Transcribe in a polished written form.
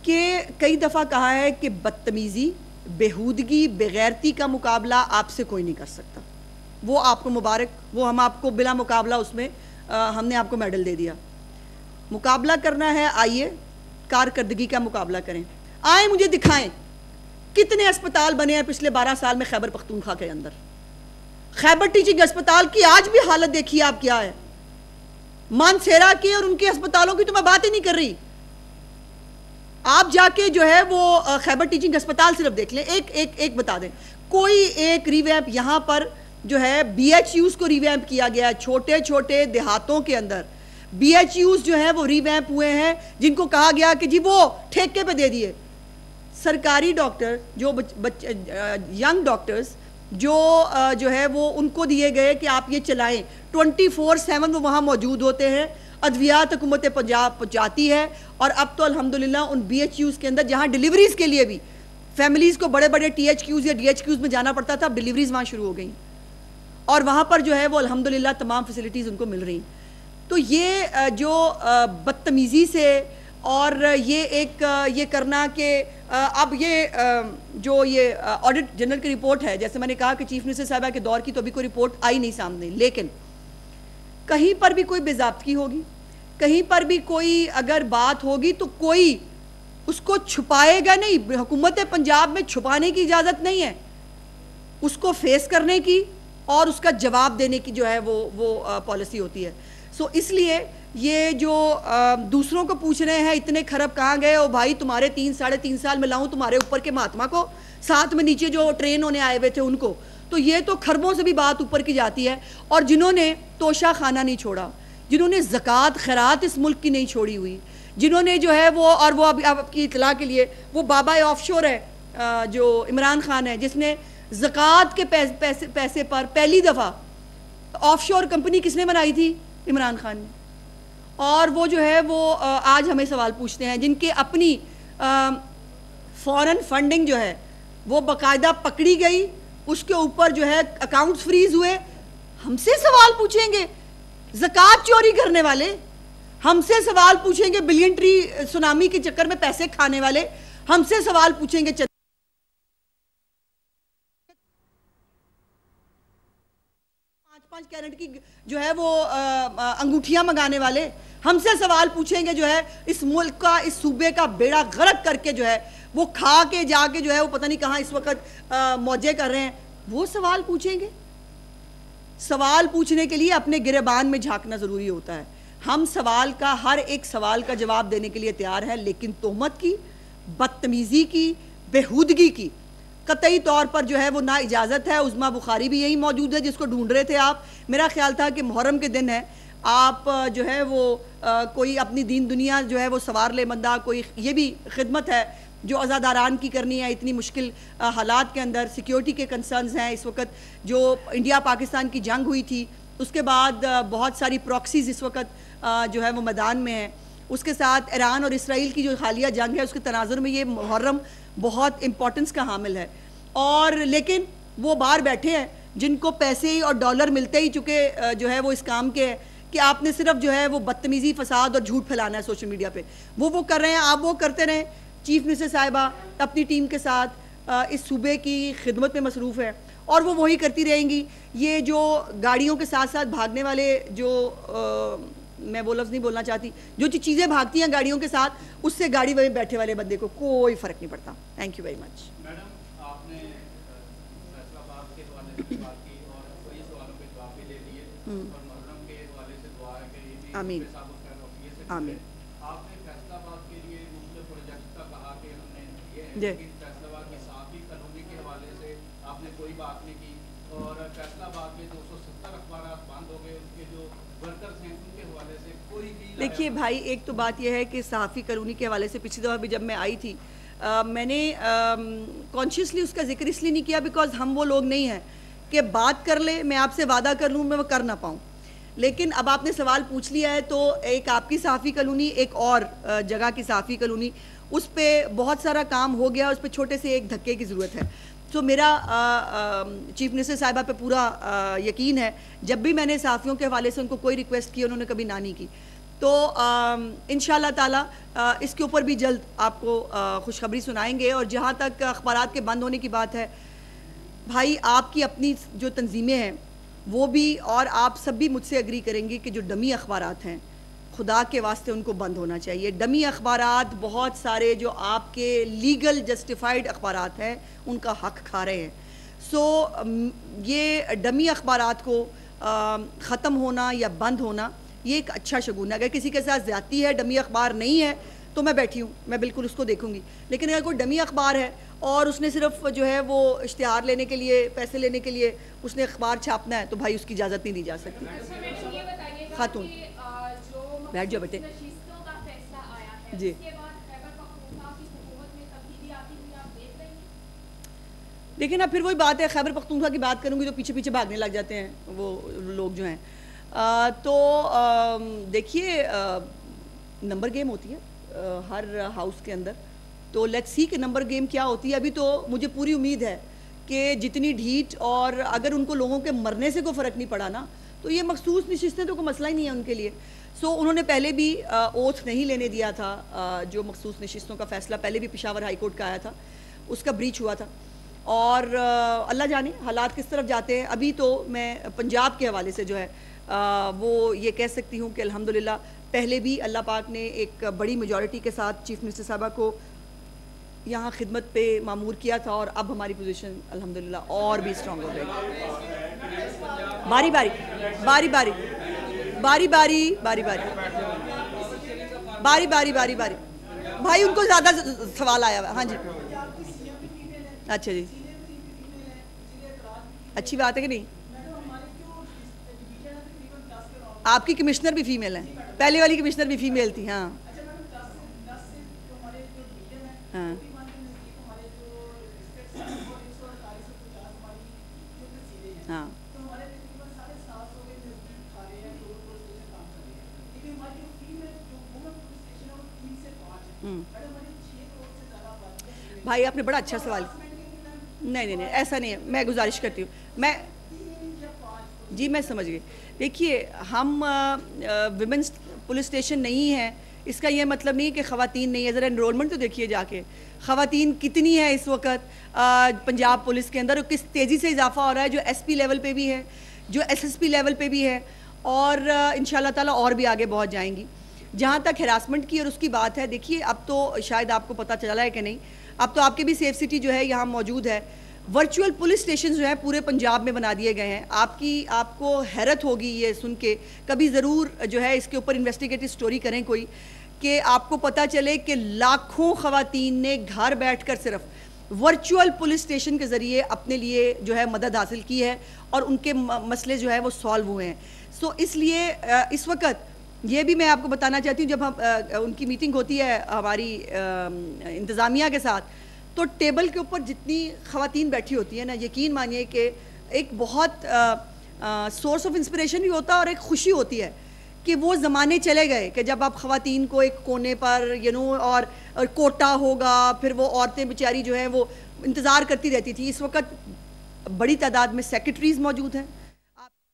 कि कई दफ़ा कहा है कि बदतमीज़ी, बेहूदगी, बेगैरती का मुकाबला आपसे कोई नहीं कर सकता। वो आपको मुबारक, वो हम आपको बिला मुकाबला उसमें हमने आपको मेडल दे दिया। मुकाबला करना है, आइए कारकर्दगी का मुकाबला करें। आए मुझे दिखाएं कितने अस्पताल बने हैं पिछले 12 साल में खैबर पख्तूनख्वा के अंदर। खैबर टीचिंग अस्पताल की आज भी हालत देखिए आप क्या है। मानसेरा की और उनके अस्पतालों की तो मैं बात ही नहीं कर रही। आप जाके जो है वो खैबर टीचिंग अस्पताल सिर्फ देख लें, एक बता दें, कोई एक रिवैम्प यहाँ पर जो है BHUs को रिवैम्प किया गया है। छोटे छोटे देहातों के अंदर BHUs जो है वो रिवैम्प हुए हैं, जिनको कहा गया कि जी वो ठेके पे दे दिए। सरकारी डॉक्टर जो यंग डॉक्टर्स जो है वो उनको दिए गए कि आप ये चलाएं, 24/7 वो वहाँ मौजूद होते हैं। अद्वियात हुकूमत पंजाब पहुँचाती है। और अब तो अल्हम्दुलिल्लाह उन BHUs के अंदर जहाँ डिलीवरीज़ के लिए भी फैमिलीज़ को बड़े बड़े THQs या DHQs में जाना पड़ता था, अब डिलीवरीज़ वहाँ शुरू हो गई और वहाँ पर जो है वो अल्हम्दुलिल्लाह तमाम फैसिलिटीज़ उनको मिल रही। तो ये जो बदतमीज़ी से और ये करना कि अब ये जो ये ऑडिट जनरल की रिपोर्ट है, जैसे मैंने कहा कि चीफ मिनिस्टर साहबा के दौर की तो अभी कोई रिपोर्ट आई नहीं सामने, लेकिन कहीं पर भी कोई बेज़ाब्तगी होगी, कहीं पर भी कोई अगर बात होगी तो कोई उसको छुपाएगा नहीं। हुकूमत पंजाब में छुपाने की इजाज़त नहीं है, उसको फेस करने की और उसका जवाब देने की जो है वो पॉलिसी होती है। सो इसलिए ये जो दूसरों को पूछ रहे हैं इतने खरब कहाँ गए, ओ भाई तुम्हारे 3-3.5 साल में लाऊं तुम्हारे ऊपर के महात्मा को, साथ में नीचे जो ट्रेन होने आए हुए थे उनको, तो ये तो खरबों से भी बात ऊपर की जाती है। और जिन्होंने तोशा खाना नहीं छोड़ा, जिन्होंने ज़कात खैरात इस मुल्क की नहीं छोड़ी हुई, जिन्होंने जो है वो, और वो अभी आपकी इतला के लिए वो बाबा ऑफशोर है जो इमरान खान है, जिसने ज़कात के पैसे पर पहली दफ़ा ऑफशोर कंपनी किसने बनाई थी? इमरान खान ने। और वो जो है वो आज हमें सवाल पूछते हैं, जिनके अपनी फॉरेन फंडिंग जो है वो बाकायदा पकड़ी गई, उसके ऊपर जो है अकाउंट्स फ्रीज हुए। हमसे सवाल पूछेंगे ज़कात चोरी करने वाले, हमसे सवाल पूछेंगे बिलियन ट्री सुनामी के चक्कर में पैसे खाने वाले, हमसे सवाल पूछेंगे 5 कैरेट की जो है वो अंगूठियां मंगाने वाले, हमसे सवाल पूछेंगे जो है इस मुल्क का, इस सूबे का बेड़ा गर्क करके जो है वो खा के जाके जो है वो पता नहीं कहाँ इस वक्त मौजे कर रहे हैं, वो सवाल पूछेंगे। सवाल पूछने के लिए अपने गिरेबान में झांकना ज़रूरी होता है। हम सवाल का, हर एक सवाल का जवाब देने के लिए तैयार हैं, लेकिन तोहमत की, बदतमीज़ी की, बेहूदगी की कतई तौर पर जो है वो ना इजाज़त है। उज़मा बुखारी भी यही मौजूद है जिसको ढूंढ रहे थे आप। मेरा ख्याल था कि मुहर्रम के दिन है, आप जो है वो कोई अपनी दीन दुनिया जो है वो सवार ले बंदा, कोई ये भी खिदमत है जो अज़ादारान की करनी है इतनी मुश्किल हालात के अंदर। सिक्योरिटी के कंसर्न्स हैं इस वक्त, जो इंडिया पाकिस्तान की जंग हुई थी उसके बाद बहुत सारी प्रॉक्सीज़ इस वक्त जो है वो मैदान में है। उसके साथ ईरान और इसराइल की जो हालिया जंग है उसके तनाजुर में ये मुहर्रम बहुत इम्पोर्टेंस का हामिल है। और लेकिन वो बाहर बैठे हैं जिनको पैसे ही और डॉलर मिलते ही चुके जो है वो इस काम के है कि आपने सिर्फ जो है वो बदतमीज़ी, फसाद और झूठ फैलाना है सोशल मीडिया पे। वो कर रहे हैं, आप वो करते रहें। चीफ मिनिस्टर साहिबा अपनी टीम के साथ इस सूबे की खिदमत में मसरूफ़ है और वो वही करती रहेंगी। ये जो गाड़ियों के साथ साथ भागने वाले जो मैं वो लफ्ज़ नहीं बोलना चाहती, जो चीज़ें भागती हैं गाड़ियों के साथ, उससे गाड़ी में बैठे वाले बंदे को कोई फ़र्क नहीं पड़ता। Thank you very much. Madam, आपने फैसलाबाद के हवाले से बात की और कई सवालों के जवाब भी ले लिए और मुहर्रम के हवाले से दुआ है कि ये भी आमीन आमीन। आपने फैसलाबाद के लिए मुख्तलिफ प्रोजेक्ट का कहा कि हमने ये है, लेकिन फैसलाबाद की साफ़ी कानूनी के हवाले से आपने कोई बात नहीं की और फैसलाबाद के 270 अखबार बंद हो गए, उनके जो वर्कर्स हैं उनके हवाले से कोई भी। देखिए भाई, एक तो बात यह है कि सहाफ़ी कानूनी के हवाले से पिछली दफ़ा भी जब मैं आई थी मैंने कॉन्शियसली उसका जिक्र इसलिए नहीं किया बिकॉज हम वो लोग नहीं हैं कि बात कर ले, मैं आपसे वादा कर लूँ, मैं वो कर ना पाऊँ। लेकिन अब आपने सवाल पूछ लिया है तो एक आपकी सहाफ़ी कॉलोनी, एक और जगह की सहाफ़ी कॉलोनी, उस पर बहुत सारा काम हो गया, उस पर छोटे से एक धक्के की ज़रूरत है। तो मेरा चीफ मिनिस्टर साहिबा पे पूरा यकीन है, जब भी मैंने सहाफ़ियों के हवाले से उनको कोई रिक्वेस्ट की उन्होंने कभी ना नहीं की। तो इंशाल्लाह ताला इसके ऊपर भी जल्द आपको खुशखबरी सुनाएंगे। और जहाँ तक अखबारात के बंद होने की बात है, भाई आपकी अपनी जो तंजीमें हैं वो भी और आप सब भी मुझसे एग्री करेंगे कि जो डमी अखबारात हैं, खुदा के वास्ते उनको बंद होना चाहिए। डमी अखबारात बहुत सारे जो आपके लीगल जस्टिफाइड अखबारात हैं उनका हक खा रहे हैं। सो ये डमी अखबारात को ख़त्म होना या बंद होना ये एक अच्छा शगुन है। अगर किसी के साथ ज़्यादती है, डमी अखबार नहीं है, तो मैं बैठी हूँ, मैं बिल्कुल उसको देखूंगी। लेकिन अगर कोई डमी अखबार है और उसने सिर्फ जो है वो इश्तिहार लेने के लिए, पैसे लेने के लिए उसने अखबार छापना है, तो भाई उसकी इजाज़त नहीं दी जा सकती। खातून बैठ जाओ बेटे जी। देखिए ना, फिर वही बात है, खैबर पख्तूनख्वा की बात करूँगी तो पीछे पीछे भागने लग जाते हैं वो लोग जो हैं। तो देखिए नंबर गेम होती है हर हाउस के अंदर, तो लेट्स सी कि नंबर गेम क्या होती है। अभी तो मुझे पूरी उम्मीद है कि जितनी ढीठ, और अगर उनको लोगों के मरने से कोई फ़र्क नहीं पड़ा ना, तो ये मखसूस नशिस्तें तो कोई मसला ही नहीं है उनके लिए। सो उन्होंने पहले भी ओथ नहीं लेने दिया था, जो मखसूस नशिस्तों का फ़ैसला पहले भी पेशावर हाई कोर्ट का आया था, उसका ब्रीच हुआ था। और अल्लाह जाने हालात किस तरफ जाते हैं। अभी तो मैं पंजाब के हवाले से जो है वो ये कह सकती हूँ कि अल्हम्दुलिल्लाह पहले भी अल्लाह पाक ने एक बड़ी मेजॉरिटी के साथ चीफ मिनिस्टर साहबा को यहाँ खिदमत पे मामूर किया था, और अब हमारी पोजीशन अल्हम्दुलिल्लाह और भी स्ट्रॉन्ग हो गई। बारी बारी बारी बारी बारी बारी बारी बारी बारी बारी बारी भाई उनको ज़्यादा सवाल आया हुआ। हाँ जी, अच्छा जी, अच्छी बात है कि नहीं। आपकी कमिश्नर भी फीमेल है, पहले वाली कमिश्नर भी फीमेल थी। हाँ हाँ हाँ भाई आपने बड़ा अच्छा सवाल। नहीं, ऐसा नहीं है, मैं गुजारिश करती हूँ, मैं समझ गई। देखिए, हम विमेंस पुलिस स्टेशन नहीं है, इसका यह मतलब नहीं है कि ख़वातीन नहीं है। ज़रा एनरोलमेंट तो देखिए जाके, ख़वातीन कितनी है इस वक्त पंजाब पुलिस के अंदर, और किस तेज़ी से इजाफा हो रहा है, जो SP लेवल पे भी है, जो SSP लेवल पे भी है, और इंशाल्लाह ताला और भी आगे बहुत जाएंगी। जहाँ तक हिरासमेंट की और उसकी बात है, देखिए अब तो शायद आपको पता चला है कि नहीं, अब तो आपके भी सेफ सिटी जो है यहाँ मौजूद है। वर्चुअल पुलिस स्टेशन जो है पूरे पंजाब में बना दिए गए हैं। आपको हैरत होगी ये सुन के, कभी ज़रूर जो है इसके ऊपर इन्वेस्टिगेटिव स्टोरी करें कोई, कि आपको पता चले कि लाखों ख़वातीन ने घर बैठकर सिर्फ वर्चुअल पुलिस स्टेशन के ज़रिए अपने लिए जो है मदद हासिल की है, और उनके मसले जो है वो सॉल्व हुए हैं। सो इसलिए इस वक्त ये भी मैं आपको बताना चाहती हूँ, जब हम उनकी मीटिंग होती है हमारी इंतज़ामिया के साथ, तो टेबल के ऊपर जितनी ख़वातीन बैठी होती है ना, यकीन मानिए कि एक बहुत सोर्स ऑफ इंस्पिरेशन भी होता है, और एक खुशी होती है कि वो ज़माने चले गए कि जब आप ख़वातीन को एक कोने पर और कोटा होगा, फिर वो औरतें बेचारी जो हैं वो इंतज़ार करती रहती थी। इस वक्त बड़ी तादाद में सेक्रेटरीज़ मौजूद हैं,